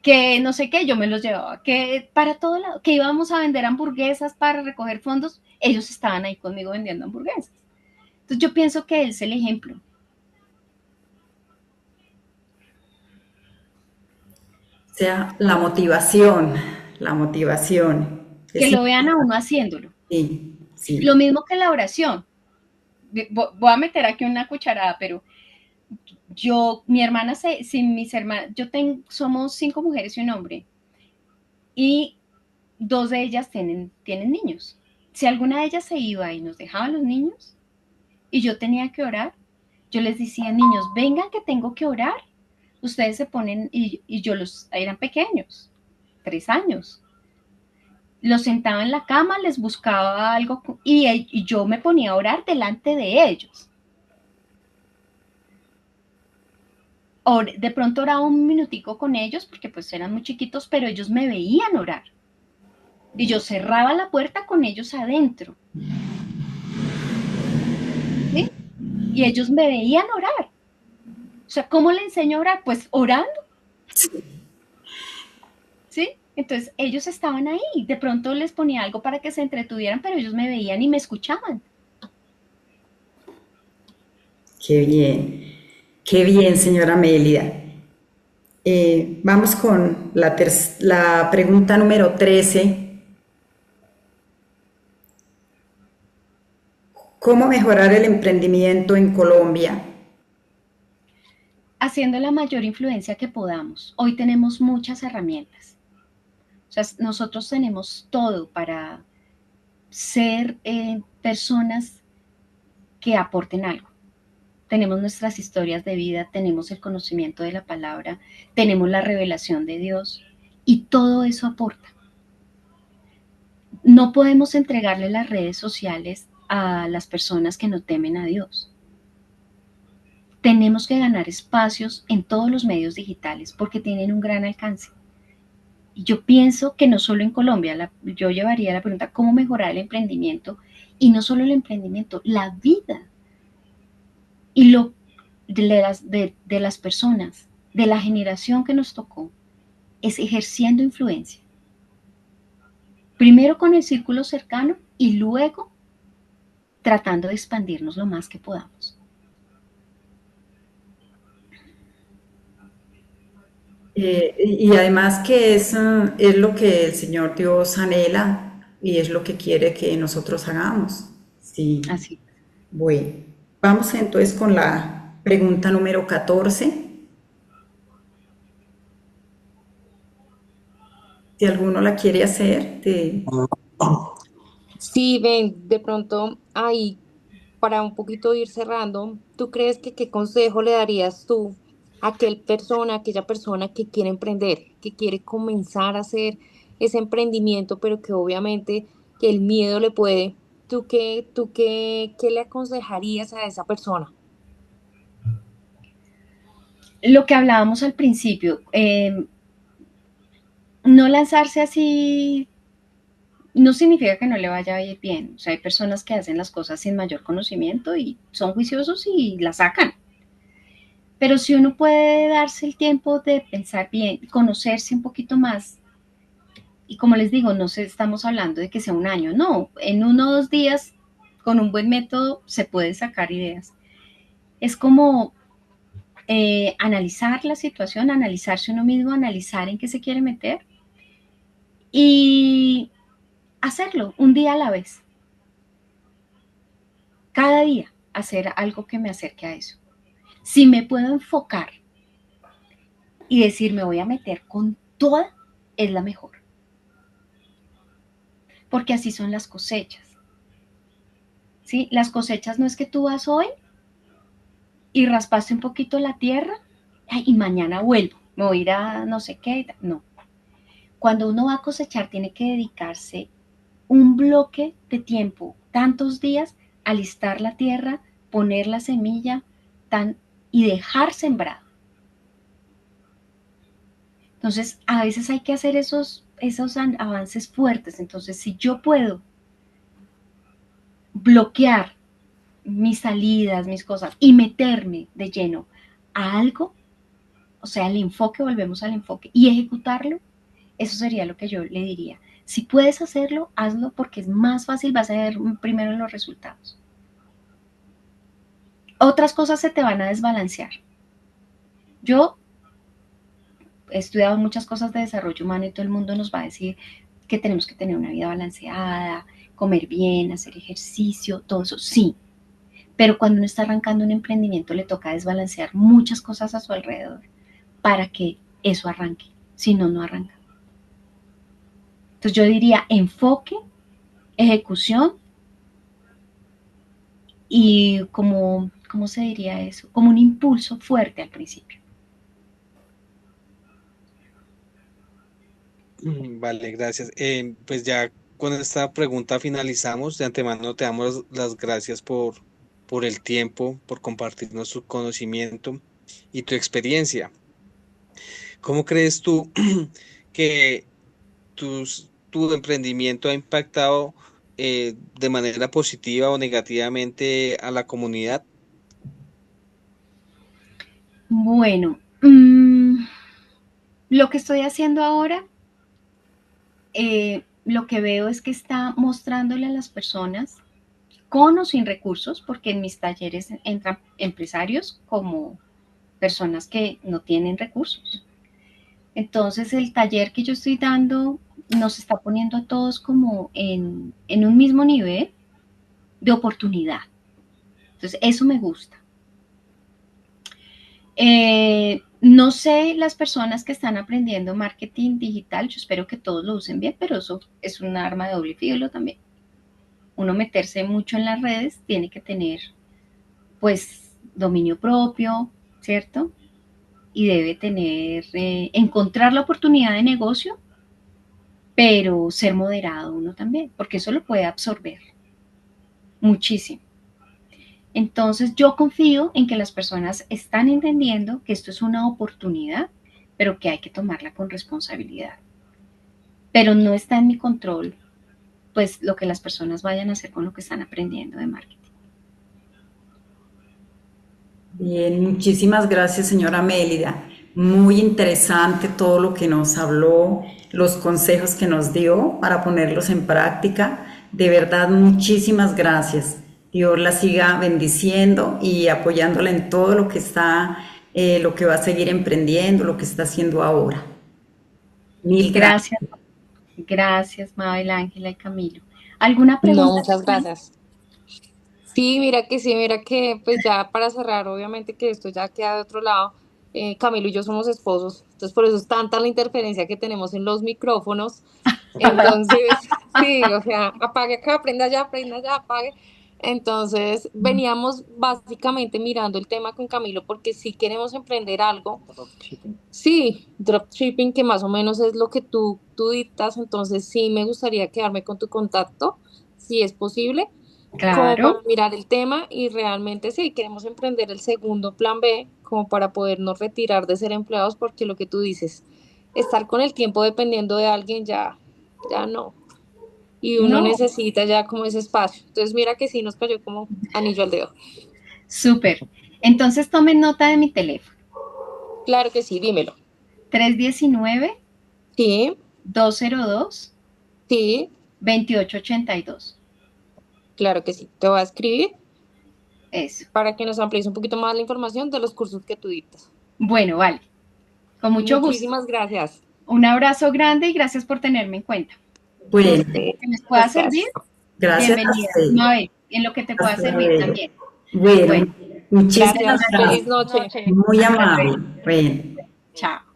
Que no sé qué, yo me los llevaba. Que para todo lado, que íbamos a vender hamburguesas para recoger fondos, ellos estaban ahí conmigo vendiendo hamburguesas. Entonces yo pienso que es el ejemplo. O sea, la motivación, la motivación. Que lo vean a uno haciéndolo. Sí, sí. Lo mismo que la oración. Voy a meter aquí una cucharada, pero mi hermana, mis hermanas, somos 5 mujeres y un hombre, y 2 de ellas tienen niños. Si alguna de ellas se iba y nos dejaba los niños, y yo tenía que orar, yo les decía, niños, vengan que tengo que orar. Ustedes se ponen, y eran pequeños, 3 años. Los sentaba en la cama, les buscaba algo, y yo me ponía a orar delante de ellos. De pronto oraba un minutico con ellos, porque pues eran muy chiquitos, pero ellos me veían orar. Y yo cerraba la puerta con ellos adentro. ¿Sí? Y ellos me veían orar. O sea, ¿cómo le enseño a orar? Pues orando. ¿Sí? Entonces ellos estaban ahí. De pronto les ponía algo para que se entretuvieran, pero ellos me veían y me escuchaban. Qué bien, señora Mélida. Vamos con la pregunta número 13. ¿Cómo mejorar el emprendimiento en Colombia? Haciendo la mayor influencia que podamos. Hoy tenemos muchas herramientas. O sea, nosotros tenemos todo para ser personas que aporten algo. Tenemos nuestras historias de vida, tenemos el conocimiento de la palabra, tenemos la revelación de Dios, y todo eso aporta. No podemos entregarle las redes sociales a las personas que no temen a Dios. Tenemos que ganar espacios en todos los medios digitales porque tienen un gran alcance. Y yo pienso que no solo en Colombia, yo llevaría la pregunta, ¿cómo mejorar el emprendimiento? Y no solo el emprendimiento, la vida. Y de las personas, de la generación que nos tocó, es ejerciendo influencia. Primero con el círculo cercano y luego tratando de expandirnos lo más que podamos. Y además que es lo que el Señor Dios anhela y es lo que quiere que nosotros hagamos. Sí. Así. Bueno, vamos entonces con la pregunta número 14. Si alguno la quiere hacer, Sí, ven, de pronto ahí, para un poquito ir cerrando, ¿tú crees que qué consejo le darías tú a aquella persona que quiere emprender, que quiere comenzar a hacer ese emprendimiento, pero que obviamente que el miedo le puede? ¿Qué le aconsejarías a esa persona? Lo que hablábamos al principio, no lanzarse así no significa que no le vaya a ir bien. O sea, hay personas que hacen las cosas sin mayor conocimiento y son juiciosos y la sacan. Pero si uno puede darse el tiempo de pensar bien, conocerse un poquito más, y como les digo, no sé, estamos hablando de que sea un año, no, en 1 o 2 días, con un buen método, se pueden sacar ideas. Es como analizar la situación, analizarse uno mismo, analizar en qué se quiere meter y hacerlo un día a la vez. Cada día hacer algo que me acerque a eso. Si me puedo enfocar y decir me voy a meter con toda, es la mejor. Porque así son las cosechas. ¿Sí? Las cosechas no es que tú vas hoy y raspaste un poquito la tierra y mañana vuelvo, me voy a ir a no sé qué. No. Cuando uno va a cosechar tiene que dedicarse un bloque de tiempo, tantos días, a alistar la tierra, poner la semilla y dejar sembrado. Entonces, a veces hay que hacer esos avances fuertes. Entonces, si yo puedo bloquear mis salidas, mis cosas, y meterme de lleno a algo, o sea, el enfoque, volvemos al enfoque, y ejecutarlo, eso sería lo que yo le diría. Si puedes hacerlo, hazlo porque es más fácil, vas a ver primero los resultados. Otras cosas se te van a desbalancear. Yo he estudiado muchas cosas de desarrollo humano y todo el mundo nos va a decir que tenemos que tener una vida balanceada, comer bien, hacer ejercicio, todo eso, sí. Pero cuando uno está arrancando un emprendimiento le toca desbalancear muchas cosas a su alrededor para que eso arranque. Si no, no arranca. Entonces yo diría enfoque, ejecución y ¿cómo se diría eso? Como un impulso fuerte al principio. Vale, gracias. Pues ya con esta pregunta finalizamos. De antemano te damos las gracias por el tiempo, por compartirnos tu conocimiento y tu experiencia. ¿Cómo crees tú que tu emprendimiento ha impactado de manera positiva o negativamente a la comunidad? Bueno, lo que estoy haciendo ahora, lo que veo es que está mostrándole a las personas con o sin recursos, porque en mis talleres entran empresarios como personas que no tienen recursos. Entonces el taller que yo estoy dando nos está poniendo a todos como en un mismo nivel de oportunidad. Entonces eso me gusta. No sé las personas que están aprendiendo marketing digital, yo espero que todos lo usen bien, pero eso es un arma de doble filo también. Uno meterse mucho en las redes tiene que tener pues dominio propio, ¿cierto? Y debe tener, encontrar la oportunidad de negocio, pero ser moderado uno también, porque eso lo puede absorber muchísimo. Entonces yo confío en que las personas están entendiendo que esto es una oportunidad, pero que hay que tomarla con responsabilidad. Pero no está en mi control, pues lo que las personas vayan a hacer con lo que están aprendiendo de marketing. bien, muchísimas gracias, señora Mélida. Muy interesante todo lo que nos habló, los consejos que nos dio para ponerlos en práctica. De verdad, muchísimas gracias. Dios la siga bendiciendo y apoyándola en todo lo que está, lo que va a seguir emprendiendo, lo que está haciendo ahora. Mil gracias. Gracias, gracias Mabel, Ángela y Camilo. ¿Alguna No, pregunta? muchas gracias. Sí, mira que pues ya para cerrar, obviamente que esto ya queda de otro lado. Camilo y yo somos esposos, entonces por eso es tanta la interferencia que tenemos en los micrófonos. Entonces, sí, o sea, apague acá, prenda allá, apague. Entonces, veníamos básicamente mirando el tema con Camilo porque si queremos emprender algo, sí, dropshipping, que más o menos es lo que tú dictas, entonces sí me gustaría quedarme con tu contacto, si es posible, como para Claro, mirar el tema y realmente sí, queremos emprender el segundo plan B, como para podernos retirar de ser empleados, porque lo que tú dices, estar con el tiempo dependiendo de alguien ya no. Y uno no, necesita ya como ese espacio. Entonces mira que sí nos cayó como anillo al dedo. súper. Entonces tomen nota de mi teléfono. Claro que sí, dímelo. 319 Sí, 202 sí, 2882. claro que sí. Te voy a escribir Eso. para que nos amplíes un poquito más la información de los cursos que tú dictas. Bueno, vale. Con mucho gusto. Muchísimas gracias. Un abrazo grande y gracias por tenerme en cuenta. Bueno, Que les pueda servir, Gracias. gracias a bienvenida. usted. No, a ver, en lo que te pueda Hasta servir luego. también. Bueno, Bueno, muchísimas Gracias. gracias. Feliz noche. Muy hasta luego. amable. Bueno. Chao.